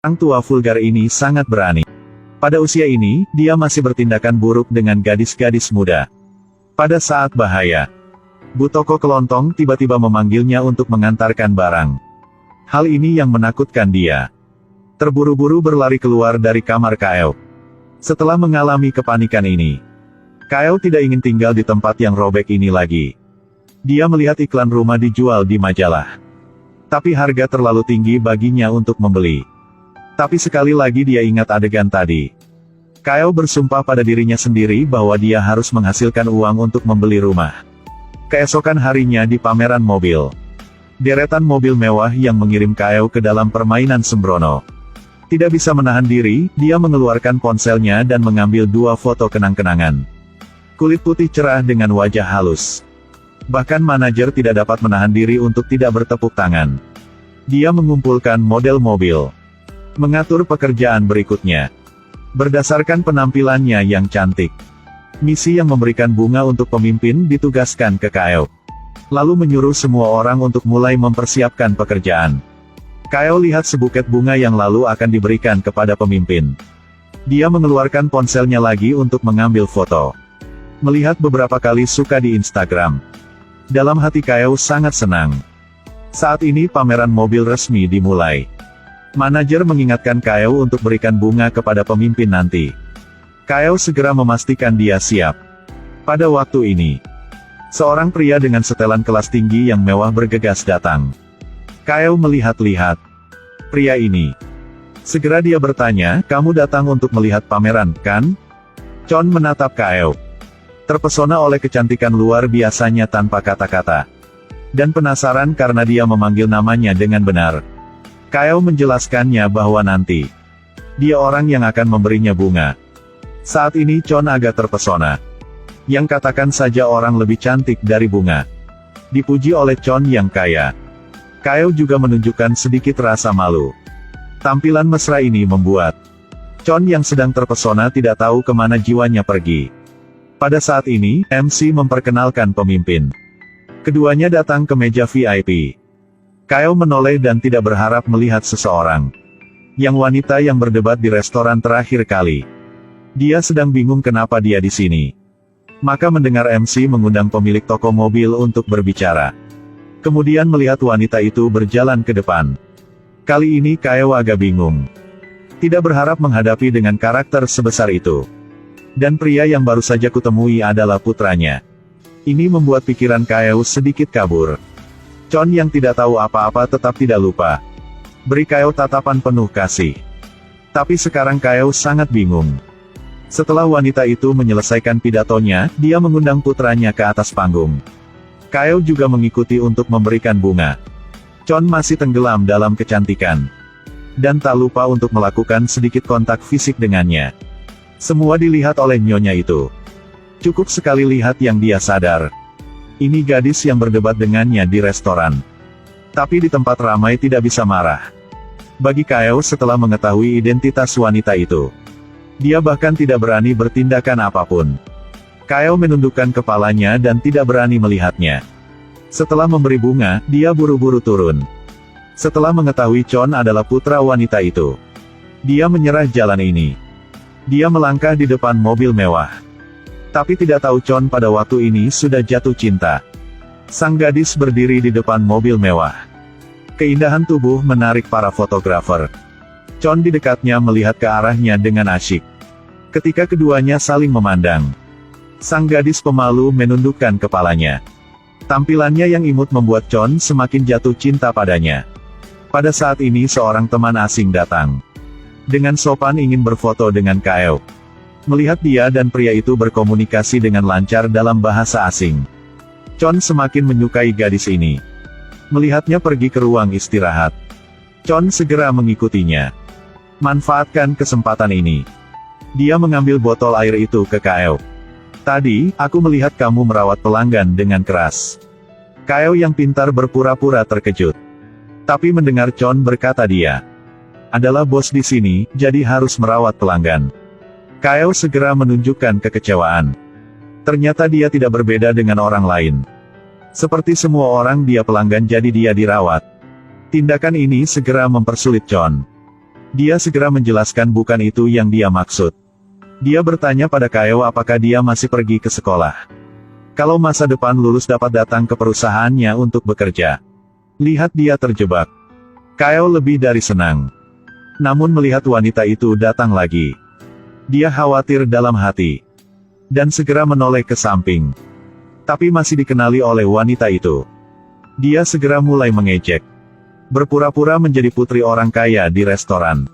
Orang tua vulgar ini sangat berani. Pada usia ini, dia masih bertindakan buruk dengan gadis-gadis muda. Pada saat bahaya, Bu Toko Kelontong tiba-tiba memanggilnya untuk mengantarkan barang. Hal ini yang menakutkan dia. Terburu-buru berlari keluar dari kamar Kaeo. Setelah mengalami kepanikan ini, Kaeo tidak ingin tinggal di tempat yang robek ini lagi. Dia melihat iklan rumah dijual di majalah. Tapi harga terlalu tinggi baginya untuk membeli. Tapi sekali lagi dia ingat adegan tadi. Kaeo bersumpah pada dirinya sendiri bahwa dia harus menghasilkan uang untuk membeli rumah. Keesokan harinya di pameran mobil. Deretan mobil mewah yang mengirim Kaeo ke dalam permainan sembrono. Tidak bisa menahan diri, dia mengeluarkan ponselnya dan mengambil 2 foto kenang-kenangan. Kulit putih cerah dengan wajah halus. Bahkan manajer tidak dapat menahan diri untuk tidak bertepuk tangan. Dia mengumpulkan model mobil. Mengatur pekerjaan berikutnya. Berdasarkan penampilannya yang cantik. Misi yang memberikan bunga untuk pemimpin ditugaskan ke Kaeo. Lalu menyuruh semua orang untuk mulai mempersiapkan pekerjaan. Kaeo lihat sebuket bunga yang lalu akan diberikan kepada pemimpin. Dia mengeluarkan ponselnya lagi untuk mengambil foto. Melihat beberapa kali suka di Instagram. Dalam hati Kaeo sangat senang. Saat ini pameran mobil resmi dimulai. Manajer mengingatkan Kaeo untuk berikan bunga kepada pemimpin nanti. Kaeo segera memastikan dia siap. Pada waktu ini, seorang pria dengan setelan kelas tinggi yang mewah bergegas datang. Kaeo melihat-lihat pria ini. Segera dia bertanya, "Kamu datang untuk melihat pameran, kan?" Chon menatap Kaeo. Terpesona oleh kecantikan luar biasanya tanpa kata-kata. Dan penasaran karena dia memanggil namanya dengan benar. Kaeo menjelaskannya bahwa nanti dia orang yang akan memberinya bunga. Saat ini Chon agak terpesona. Yang katakan saja orang lebih cantik dari bunga. Dipuji oleh Chon yang kaya. Kaeo juga menunjukkan sedikit rasa malu. Tampilan mesra ini membuat Chon yang sedang terpesona tidak tahu kemana jiwanya pergi. Pada saat ini, MC memperkenalkan pemimpin. Keduanya datang ke meja VIP. Kaeo menoleh dan tidak berharap melihat seseorang. Yang wanita yang berdebat di restoran terakhir kali. Dia sedang bingung kenapa dia di sini. Maka mendengar MC mengundang pemilik toko mobil untuk berbicara. Kemudian melihat wanita itu berjalan ke depan. Kali ini Kaeo agak bingung. Tidak berharap menghadapi dengan karakter sebesar itu. Dan pria yang baru saja kutemui adalah putranya. Ini membuat pikiran Kaeo sedikit kabur. Chon yang tidak tahu apa-apa tetap tidak lupa. Beri Kaeo tatapan penuh kasih. Tapi sekarang Kaeo sangat bingung. Setelah wanita itu menyelesaikan pidatonya, dia mengundang putranya ke atas panggung. Kaeo juga mengikuti untuk memberikan bunga. Chon masih tenggelam dalam kecantikan. Dan tak lupa untuk melakukan sedikit kontak fisik dengannya. Semua dilihat oleh nyonya itu. Cukup sekali lihat yang dia sadar. Ini gadis yang berdebat dengannya di restoran. Tapi di tempat ramai tidak bisa marah. Bagi Kaeo setelah mengetahui identitas wanita itu. Dia bahkan tidak berani bertindakan apapun. Kaeo menundukkan kepalanya dan tidak berani melihatnya. Setelah memberi bunga, dia buru-buru turun. Setelah mengetahui Chon adalah putra wanita itu. Dia menyerah jalan ini. Dia melangkah di depan mobil mewah. Tapi tidak tahu Chon pada waktu ini sudah jatuh cinta. Sang gadis berdiri di depan mobil mewah. Keindahan tubuh menarik para fotografer. Chon di dekatnya melihat ke arahnya dengan asyik. Ketika keduanya saling memandang. Sang gadis pemalu menundukkan kepalanya. Tampilannya yang imut membuat Chon semakin jatuh cinta padanya. Pada saat ini seorang teman asing datang. Dengan sopan ingin berfoto dengan Kaeo. Melihat dia dan pria itu berkomunikasi dengan lancar dalam bahasa asing. Chon semakin menyukai gadis ini. Melihatnya pergi ke ruang istirahat. Chon segera mengikutinya. Manfaatkan kesempatan ini. Dia mengambil botol air itu ke Kaeo. Tadi, aku melihat kamu merawat pelanggan dengan keras. Kaeo yang pintar berpura-pura terkejut. Tapi mendengar Chon berkata dia adalah bos di sini, jadi harus merawat pelanggan. Kaeo segera menunjukkan kekecewaan. Ternyata dia tidak berbeda dengan orang lain. Seperti semua orang dia pelanggan jadi dia dirawat. Tindakan ini segera mempersulit Chon. Dia segera menjelaskan bukan itu yang dia maksud. Dia bertanya pada Kaeo apakah dia masih pergi ke sekolah. Kalau masa depan lulus dapat datang ke perusahaannya untuk bekerja. Lihat dia terjebak. Kaeo lebih dari senang. Namun melihat wanita itu datang lagi. Dia khawatir dalam hati. Dan segera menoleh ke samping. Tapi masih dikenali oleh wanita itu. Dia segera mulai mengejek. Berpura-pura menjadi putri orang kaya di restoran.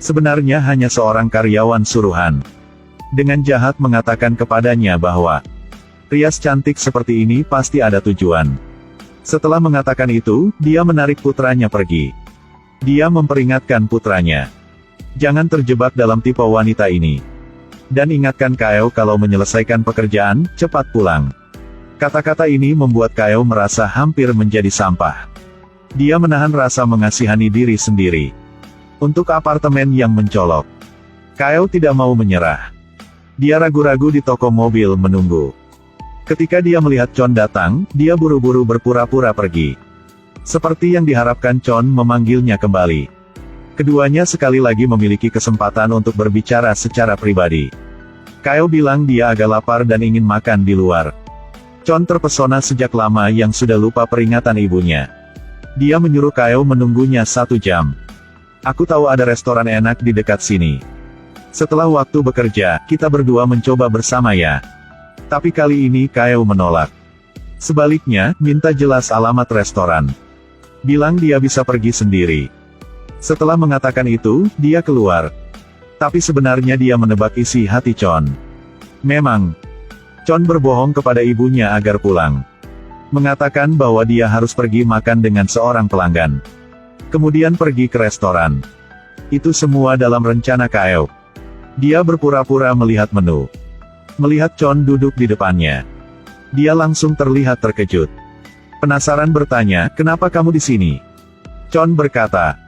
Sebenarnya hanya seorang karyawan suruhan. Dengan jahat mengatakan kepadanya bahwa rias cantik seperti ini pasti ada tujuan. Setelah mengatakan itu, dia menarik putranya pergi. Dia memperingatkan putranya. Jangan terjebak dalam tipe wanita ini. Dan ingatkan Kaeo kalau menyelesaikan pekerjaan, cepat pulang. Kata-kata ini membuat Kaeo merasa hampir menjadi sampah. Dia menahan rasa mengasihani diri sendiri. Untuk apartemen yang mencolok. Kaeo tidak mau menyerah. Dia ragu-ragu di toko mobil menunggu. Ketika dia melihat Chon datang, dia buru-buru berpura-pura pergi. Seperti yang diharapkan, Chon memanggilnya kembali. Keduanya sekali lagi memiliki kesempatan untuk berbicara secara pribadi. Kaeo bilang dia agak lapar dan ingin makan di luar. Chon terpesona sejak lama yang sudah lupa peringatan ibunya. Dia menyuruh Kaeo menunggunya 1 jam. Aku tahu ada restoran enak di dekat sini. Setelah waktu bekerja, kita berdua mencoba bersama ya. Tapi kali ini Kaeo menolak. Sebaliknya, minta jelas alamat restoran. Bilang dia bisa pergi sendiri. Setelah mengatakan itu, dia keluar. Tapi sebenarnya dia menebak isi hati Chon. Memang, Chon berbohong kepada ibunya agar pulang. Mengatakan bahwa dia harus pergi makan dengan seorang pelanggan. Kemudian pergi ke restoran. Itu semua dalam rencana Kaeo. Dia berpura-pura melihat menu. Melihat Chon duduk di depannya. Dia langsung terlihat terkejut. Penasaran bertanya, kenapa kamu di sini? Chon berkata,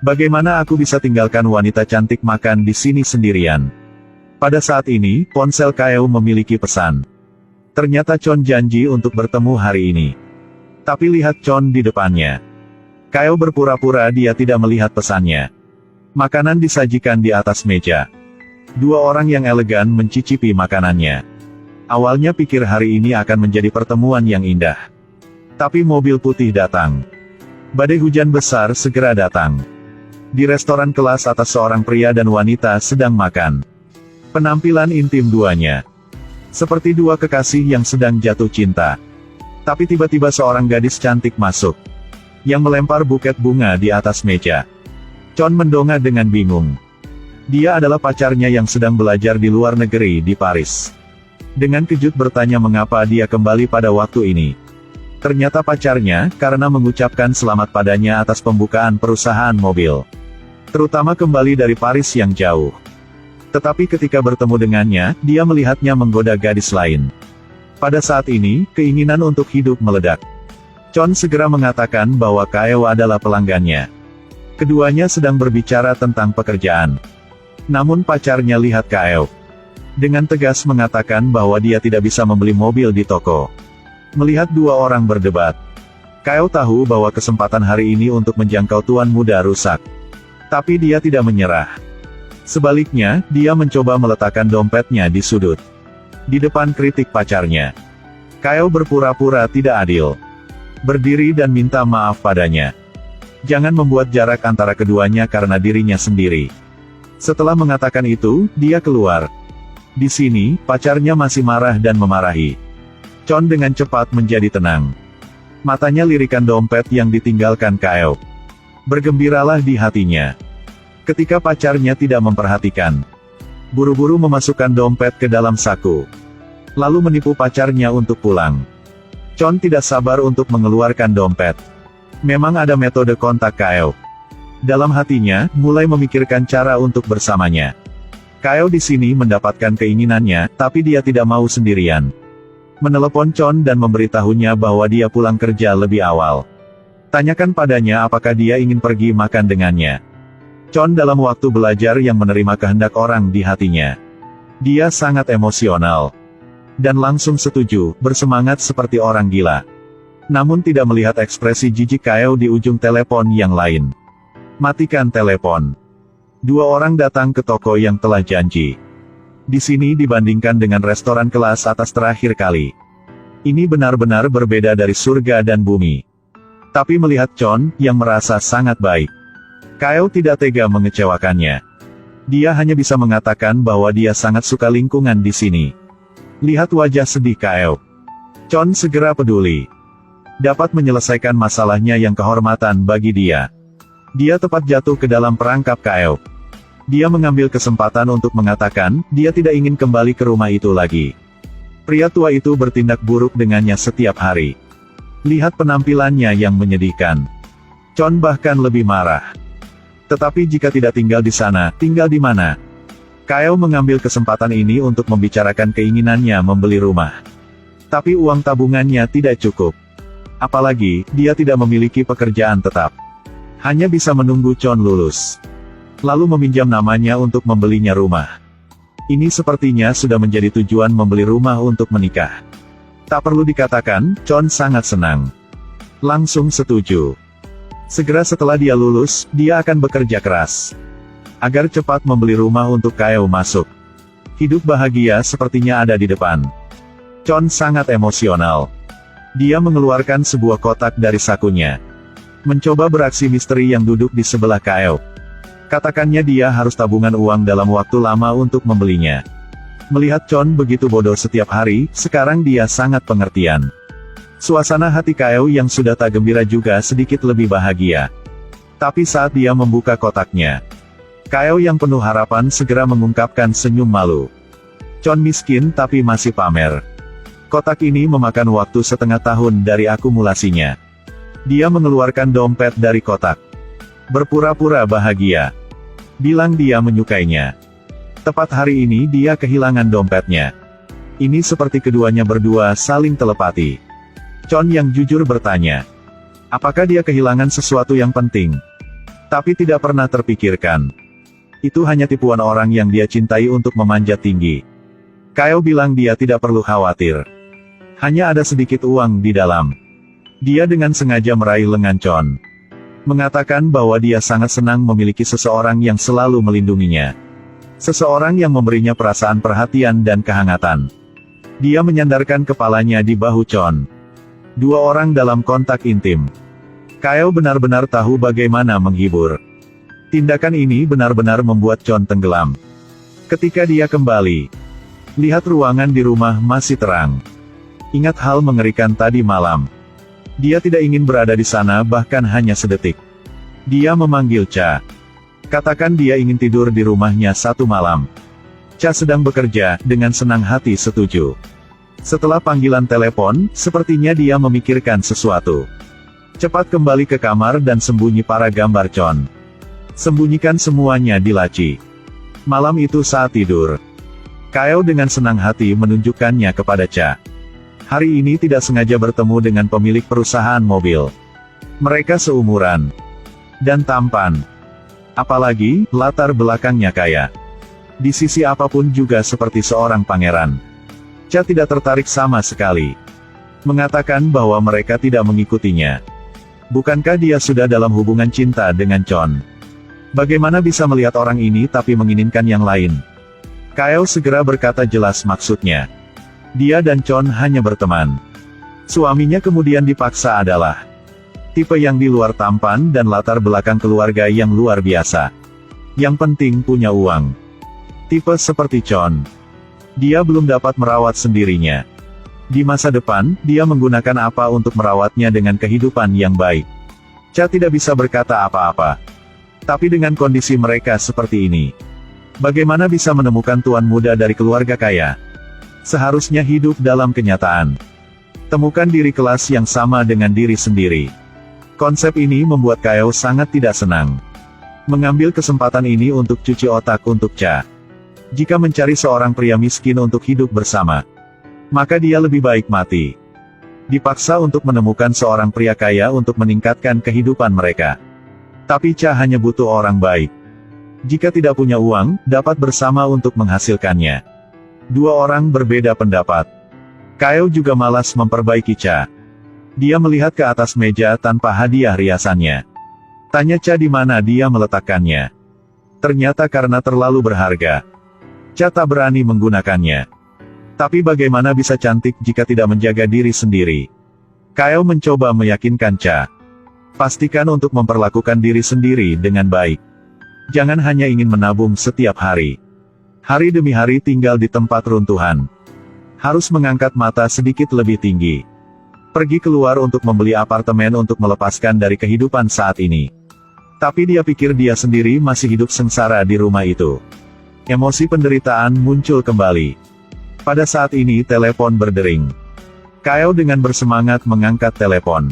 bagaimana aku bisa tinggalkan wanita cantik makan di sini sendirian? Pada saat ini, ponsel Kaeo memiliki pesan. Ternyata Chon janji untuk bertemu hari ini. Tapi lihat Chon di depannya. Kaeo berpura-pura dia tidak melihat pesannya. Makanan disajikan di atas meja. 2 orang yang elegan mencicipi makanannya. Awalnya pikir hari ini akan menjadi pertemuan yang indah. Tapi mobil putih datang. Badai hujan besar segera datang. Di restoran kelas atas seorang pria dan wanita sedang makan. Penampilan intim duanya. Seperti 2 kekasih yang sedang jatuh cinta. Tapi tiba-tiba seorang gadis cantik masuk. Yang melempar buket bunga di atas meja. Chon mendongak dengan bingung. Dia adalah pacarnya yang sedang belajar di luar negeri di Paris. Dengan kejut bertanya mengapa dia kembali pada waktu ini. Ternyata pacarnya, karena mengucapkan selamat padanya atas pembukaan perusahaan mobil. Terutama kembali dari Paris yang jauh. Tetapi ketika bertemu dengannya, dia melihatnya menggoda gadis lain. Pada saat ini, keinginan untuk hidup meledak. Chon segera mengatakan bahwa Kaeo adalah pelanggannya. Keduanya sedang berbicara tentang pekerjaan. Namun pacarnya lihat Kaeo. Dengan tegas mengatakan bahwa dia tidak bisa membeli mobil di toko. Melihat 2 orang berdebat. Kaeo tahu bahwa kesempatan hari ini untuk menjangkau tuan muda rusak. Tapi dia tidak menyerah. Sebaliknya, dia mencoba meletakkan dompetnya di sudut. Di depan kritik pacarnya. Kaeo berpura-pura tidak adil. Berdiri dan minta maaf padanya. Jangan membuat jarak antara keduanya karena dirinya sendiri. Setelah mengatakan itu, dia keluar. Di sini, pacarnya masih marah dan memarahi. Chon dengan cepat menjadi tenang. Matanya lirikan dompet yang ditinggalkan Kaeo. Bergembiralah di hatinya. Ketika pacarnya tidak memperhatikan. Buru-buru memasukkan dompet ke dalam saku. Lalu menipu pacarnya untuk pulang. Chon tidak sabar untuk mengeluarkan dompet. Memang ada metode kontak Kaeo. Dalam hatinya, mulai memikirkan cara untuk bersamanya. Kaeo di sini mendapatkan keinginannya, tapi dia tidak mau sendirian. Menelepon Chon dan memberitahunya bahwa dia pulang kerja lebih awal. Tanyakan padanya apakah dia ingin pergi makan dengannya. Chon dalam waktu belajar yang menerima kehendak orang di hatinya. Dia sangat emosional. Dan langsung setuju, bersemangat seperti orang gila. Namun tidak melihat ekspresi jijik Kaeo di ujung telepon yang lain. Matikan telepon. Dua orang datang ke toko yang telah janji. Di sini dibandingkan dengan restoran kelas atas terakhir kali. Ini benar-benar berbeda dari surga dan bumi. Tapi melihat Chon, yang merasa sangat baik, Kyle tidak tega mengecewakannya. Dia hanya bisa mengatakan bahwa dia sangat suka lingkungan di sini. Lihat wajah sedih Kyle. Chon segera peduli. Dapat menyelesaikan masalahnya yang kehormatan bagi dia. Dia tepat jatuh ke dalam perangkap Kyle. Dia mengambil kesempatan untuk mengatakan, dia tidak ingin kembali ke rumah itu lagi. Pria tua itu bertindak buruk dengannya setiap hari. Lihat penampilannya yang menyedihkan. Chon bahkan lebih marah. Tetapi jika tidak tinggal di sana, tinggal di mana? Kyle mengambil kesempatan ini untuk membicarakan keinginannya membeli rumah. Tapi uang tabungannya tidak cukup. Apalagi, dia tidak memiliki pekerjaan tetap. Hanya bisa menunggu Chon lulus. Lalu meminjam namanya untuk membelinya rumah. Ini sepertinya sudah menjadi tujuan membeli rumah untuk menikah. Tak perlu dikatakan, Chon sangat senang. Langsung setuju. Segera setelah dia lulus, dia akan bekerja keras. Agar cepat membeli rumah untuk Kyle masuk. Hidup bahagia sepertinya ada di depan. Chon sangat emosional. Dia mengeluarkan sebuah kotak dari sakunya. Mencoba beraksi misteri yang duduk di sebelah Kyle. Katakannya dia harus tabungan uang dalam waktu lama untuk membelinya. Melihat Chon begitu bodoh setiap hari, sekarang dia sangat pengertian. Suasana hati Kyle yang sudah tak gembira juga sedikit lebih bahagia. Tapi saat dia membuka kotaknya, Kyle yang penuh harapan segera mengungkapkan senyum malu. Chon miskin tapi masih pamer. Kotak ini memakan waktu setengah tahun dari akumulasinya. Dia mengeluarkan dompet dari kotak. Berpura-pura bahagia. Bilang dia menyukainya. Tepat hari ini dia kehilangan dompetnya. Ini seperti keduanya berdua saling telepati. Chon yang jujur bertanya, apakah dia kehilangan sesuatu yang penting? Tapi tidak pernah terpikirkan. Itu hanya tipuan orang yang dia cintai untuk memanjat tinggi. Kyle bilang dia tidak perlu khawatir. Hanya ada sedikit uang di dalam. Dia dengan sengaja meraih lengan Chon. Mengatakan bahwa dia sangat senang memiliki seseorang yang selalu melindunginya. Seseorang yang memberinya perasaan perhatian dan kehangatan. Dia menyandarkan kepalanya di bahu Chon. Dua orang dalam kontak intim. Kyle benar-benar tahu bagaimana menghibur. Tindakan ini benar-benar membuat Chon tenggelam. Ketika dia kembali, lihat ruangan di rumah masih terang. Ingat hal mengerikan tadi malam. Dia tidak ingin berada di sana bahkan hanya sedetik. Dia memanggil Cha. Katakan dia ingin tidur di rumahnya satu malam. Cha sedang bekerja, dengan senang hati setuju. Setelah panggilan telepon, sepertinya dia memikirkan sesuatu. Cepat kembali ke kamar dan sembunyi para gambar Chon. Sembunyikan semuanya di laci. Malam itu saat tidur, Kyle dengan senang hati menunjukkannya kepada Cha. Hari ini tidak sengaja bertemu dengan pemilik perusahaan mobil. Mereka seumuran. Dan tampan. Apalagi, latar belakangnya kaya. Di sisi apapun juga seperti seorang pangeran. Cha tidak tertarik sama sekali. Mengatakan bahwa mereka tidak mengikutinya. Bukankah dia sudah dalam hubungan cinta dengan Chon? Bagaimana bisa melihat orang ini tapi menginginkan yang lain? Kyle segera berkata jelas maksudnya. Dia dan Chon hanya berteman. Suaminya kemudian dipaksa adalah tipe yang di luar tampan dan latar belakang keluarga yang luar biasa. Yang penting punya uang. Tipe seperti Chon. Dia belum dapat merawat sendirinya. Di masa depan, dia menggunakan apa untuk merawatnya dengan kehidupan yang baik. Cha tidak bisa berkata apa-apa. Tapi dengan kondisi mereka seperti ini, bagaimana bisa menemukan tuan muda dari keluarga kaya? Seharusnya hidup dalam kenyataan. Temukan diri kelas yang sama dengan diri sendiri. Konsep ini membuat Kyle sangat tidak senang. Mengambil kesempatan ini untuk cuci otak untuk Cha. Jika mencari seorang pria miskin untuk hidup bersama, maka dia lebih baik mati. Dipaksa untuk menemukan seorang pria kaya untuk meningkatkan kehidupan mereka. Tapi Cha hanya butuh orang baik. Jika tidak punya uang, dapat bersama untuk menghasilkannya. Dua orang berbeda pendapat. Kyle juga malas memperbaiki Cha. Dia melihat ke atas meja tanpa hadiah riasannya. Tanya Cha di mana dia meletakkannya. Ternyata karena terlalu berharga. Cha tak berani menggunakannya. Tapi bagaimana bisa cantik jika tidak menjaga diri sendiri? Kyle mencoba meyakinkan Cha. Pastikan untuk memperlakukan diri sendiri dengan baik. Jangan hanya ingin menabung setiap hari. Hari demi hari tinggal di tempat runtuhan. Harus mengangkat mata sedikit lebih tinggi. Pergi keluar untuk membeli apartemen untuk melepaskan dari kehidupan saat ini. Tapi dia pikir dia sendiri masih hidup sengsara di rumah itu. Emosi penderitaan muncul kembali. Pada saat ini telepon berdering. Kyle dengan bersemangat mengangkat telepon.